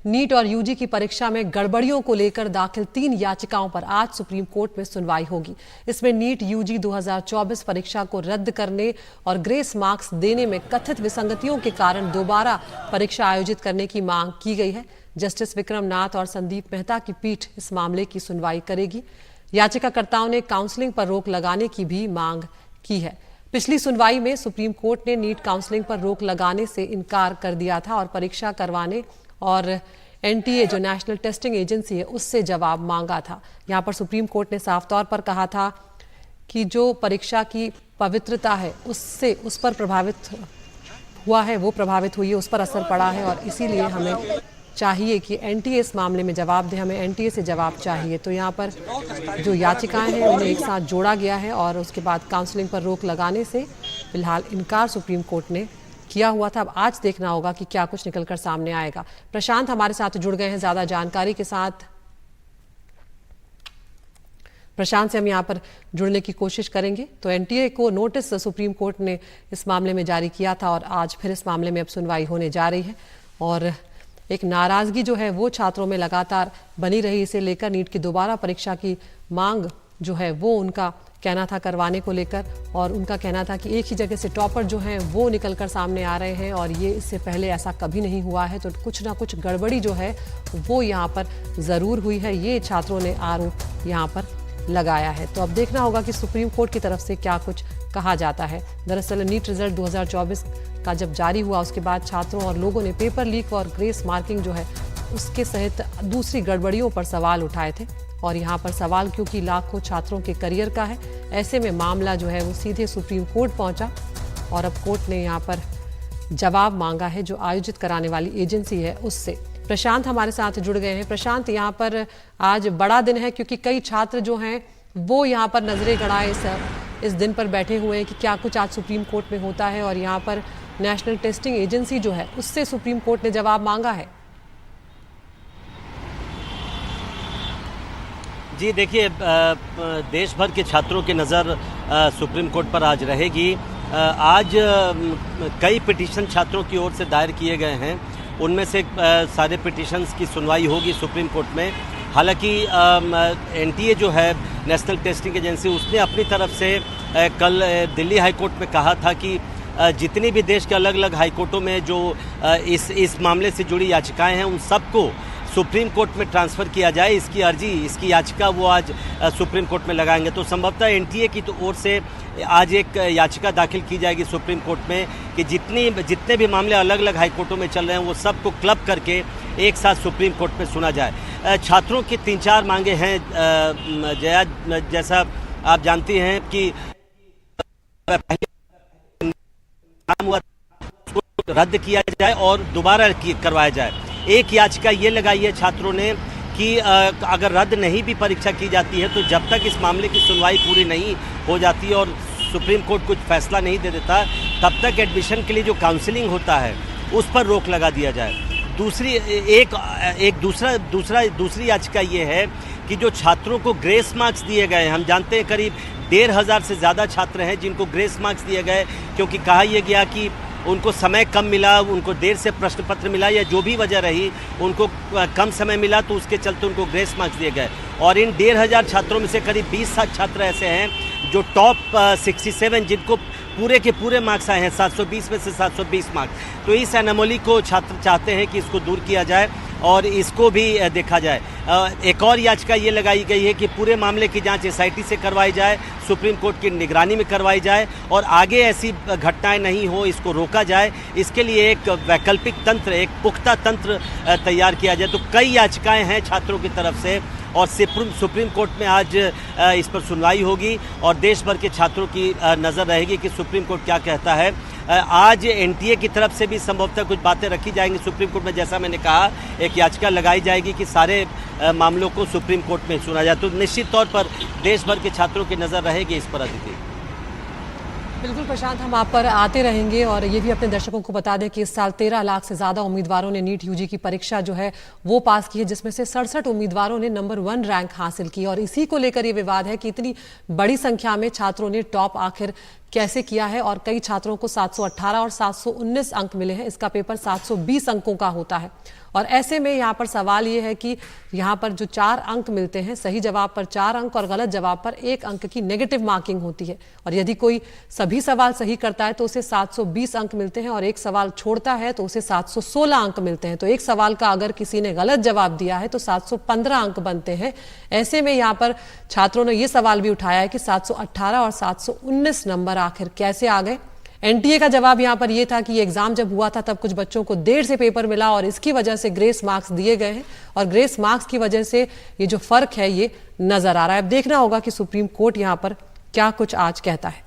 NEET और UG की परीक्षा में गड़बड़ियों को लेकर दाखिल 3 याचिकाओं पर आज सुप्रीम कोर्ट में सुनवाई होगी। इसमें नीट यूजी 2024 परीक्षा को रद्द करने और ग्रेस मार्क्स देने में कथित विसंगतियों के कारण दोबारा परीक्षा आयोजित करने की मांग की गई है। जस्टिस विक्रम नाथ और संदीप मेहता की पीठ इस मामले की सुनवाई करेगी। याचिकाकर्ताओं ने काउंसलिंग पर रोक लगाने की भी मांग की है। पिछली सुनवाई में सुप्रीम कोर्ट ने नीट काउंसलिंग पर रोक लगाने से इनकार कर दिया था और परीक्षा करवाने और एनटीए जो नेशनल टेस्टिंग एजेंसी है उससे जवाब मांगा था। यहां पर सुप्रीम कोर्ट ने साफ तौर पर कहा था कि जो परीक्षा की पवित्रता है उससे उस पर प्रभावित हुआ है, वो प्रभावित हुई है, उस पर असर पड़ा है और इसीलिए हमें चाहिए कि एनटीए इस मामले में जवाब दे, हमें एनटीए से जवाब चाहिए। तो यहाँ पर जो याचिकाएं हैं उन्हें एक साथ जोड़ा गया है और उसके बाद काउंसलिंग पर रोक लगाने से फिलहाल इनकार सुप्रीम कोर्ट ने किया हुआ था। अब आज देखना होगा कि क्या कुछ निकलकर सामने आएगा। प्रशांत हमारे साथ जुड़ गए हैं ज्यादा जानकारी के साथ। प्रशांत से हम यहाँ पर जुड़ने की कोशिश करेंगे। तो एनटीए को नोटिस सुप्रीम कोर्ट ने इस मामले में जारी किया था और आज फिर इस मामले में अब सुनवाई होने जा रही है और एक नाराजगी जो है वो छात्रों में लगातार बनी रही। इसे लेकर नीट की दोबारा परीक्षा की मांग जो है वो उनका कहना था करवाने को लेकर और उनका कहना था कि एक ही जगह से टॉपर जो हैं वो निकलकर सामने आ रहे हैं और ये इससे पहले ऐसा कभी नहीं हुआ है। तो कुछ ना कुछ गड़बड़ी जो है वो यहाँ पर ज़रूर हुई है, ये छात्रों ने आरोप यहाँ पर लगाया है। तो अब देखना होगा कि सुप्रीम कोर्ट की तरफ से क्या कुछ कहा जाता है। दरअसल नीट रिजल्ट 2024 का जब जारी हुआ उसके बाद छात्रों और लोगों ने पेपर लीक और ग्रेस मार्किंग जो है उसके सहित दूसरी गड़बड़ियों पर सवाल उठाए थे और यहाँ पर सवाल क्योंकि लाखों छात्रों के करियर का है, ऐसे में मामला जो है वो सीधे सुप्रीम कोर्ट पहुंचा और अब कोर्ट ने यहाँ पर जवाब मांगा है जो आयोजित कराने वाली एजेंसी है उससे। प्रशांत हमारे साथ जुड़ गए हैं। प्रशांत, यहाँ पर आज बड़ा दिन है क्योंकि कई छात्र जो हैं वो यहाँ पर नजरें गड़ाए इस दिन पर बैठे हुए हैं कि क्या कुछ आज सुप्रीम कोर्ट में होता है और यहाँ पर नेशनल टेस्टिंग एजेंसी जो है उससे सुप्रीम कोर्ट ने जवाब मांगा है। जी देखिए, देश भर के छात्रों की नज़र सुप्रीम कोर्ट पर आज रहेगी। आज कई पिटीशन छात्रों की ओर से दायर किए गए हैं, उनमें से सारे पिटीशंस की सुनवाई होगी सुप्रीम कोर्ट में। हालांकि एनटीए जो है नेशनल टेस्टिंग एजेंसी, उसने अपनी तरफ से कल दिल्ली हाई कोर्ट में कहा था कि जितनी भी देश के अलग अलग हाई कोर्टों में जो इस मामले से जुड़ी याचिकाएं हैं उन सबको सुप्रीम कोर्ट में ट्रांसफ़र किया जाए। इसकी अर्जी, इसकी याचिका वो आज सुप्रीम कोर्ट में लगाएंगे। तो संभवतः एनटीए की तो ओर से आज एक याचिका दाखिल की जाएगी सुप्रीम कोर्ट में कि जितने भी मामले अलग अलग हाई कोर्टों में चल रहे हैं वो सबको क्लब करके एक साथ सुप्रीम कोर्ट में सुना जाए। छात्रों की 3-4 मांगे हैं जया, जैसा आप जानती हैं कि रद्द किया जाए और दोबारा करवाया जाए। एक याचिका ये लगाई है छात्रों ने कि अगर रद्द नहीं भी परीक्षा की जाती है तो जब तक इस मामले की सुनवाई पूरी नहीं हो जाती और सुप्रीम कोर्ट कुछ फैसला नहीं दे देता तब तक एडमिशन के लिए जो काउंसलिंग होता है उस पर रोक लगा दिया जाए। दूसरी याचिका ये है कि जो छात्रों को ग्रेस मार्क्स दिए गए हैं, हम जानते हैं करीब 1,500 से ज़्यादा छात्र हैं जिनको ग्रेस मार्क्स दिए गए क्योंकि कहा यह गया कि उनको समय कम मिला, उनको देर से प्रश्न पत्र मिला या जो भी वजह रही, उनको कम समय मिला तो उसके चलते उनको ग्रेस मार्क्स दिए गए। और इन 1,500 छात्रों में से करीब 20 छात्र ऐसे हैं जो टॉप 67 जिनको पूरे के पूरे मार्क्स आए हैं, 720 में से 720 मार्क्स। तो इस एनोमली को छात्र चाहते हैं कि इसको दूर किया जाए और इसको भी देखा जाए। एक और याचिका ये लगाई गई है कि पूरे मामले की जांच एसआईटी से करवाई जाए, सुप्रीम कोर्ट की निगरानी में करवाई जाए और आगे ऐसी घटनाएं नहीं हो, इसको रोका जाए। इसके लिए एक वैकल्पिक तंत्र, एक पुख्ता तंत्र तैयार किया जाए। तो कई याचिकाएं हैं छात्रों की तरफ से और सुप्रीम कोर्ट में आज इस पर सुनवाई होगी और देश भर के छात्रों की नज़र रहेगी कि सुप्रीम कोर्ट क्या कहता है। आज एनटीए की तरफ से भी संभवतः कुछ बातें रखी जाएंगी सुप्रीम कोर्ट में। जैसा मैंने कहा, एक याचिका लगाई जाएगी कि सारे मामलों को सुप्रीम कोर्ट में सुना जाए। तो निश्चित तौर पर देश भर के छात्रों की नज़र रहेगी इस पर। अदिति, बिल्कुल प्रशांत, हम आप पर आते रहेंगे और ये भी अपने दर्शकों को बता दें कि इस साल 13 लाख से ज़्यादा उम्मीदवारों ने नीट यूजी की परीक्षा जो है वो पास की है, जिसमें से 67 उम्मीदवारों ने नंबर 1 रैंक हासिल की और इसी को लेकर ये विवाद है कि इतनी बड़ी संख्या में छात्रों ने टॉप आखिर कैसे किया है और कई छात्रों को 718 और 719 अंक मिले हैं। इसका पेपर 720 अंकों का होता है और ऐसे में यहाँ पर सवाल ये है कि यहाँ पर जो 4 अंक मिलते हैं, सही जवाब पर 4 अंक और गलत जवाब पर 1 अंक की नेगेटिव मार्किंग होती है और यदि कोई सभी सवाल सही करता है तो उसे 720 अंक मिलते हैं और एक सवाल छोड़ता है तो उसे 716 अंक मिलते हैं। तो एक सवाल का अगर किसी ने गलत जवाब दिया है तो 715 अंक बनते हैं। ऐसे में यहाँ पर छात्रों ने ये सवाल भी उठाया है कि 718 और 719 नंबर आखिर कैसे आ गए। एनटीए का जवाब यहाँ पर यह था कि ये एग्जाम जब हुआ था तब कुछ बच्चों को देर से पेपर मिला और इसकी वजह से ग्रेस मार्क्स दिए गए हैं और ग्रेस मार्क्स की वजह से ये जो फर्क है ये नजर आ रहा है। अब देखना होगा कि सुप्रीम कोर्ट यहाँ पर क्या कुछ आज कहता है।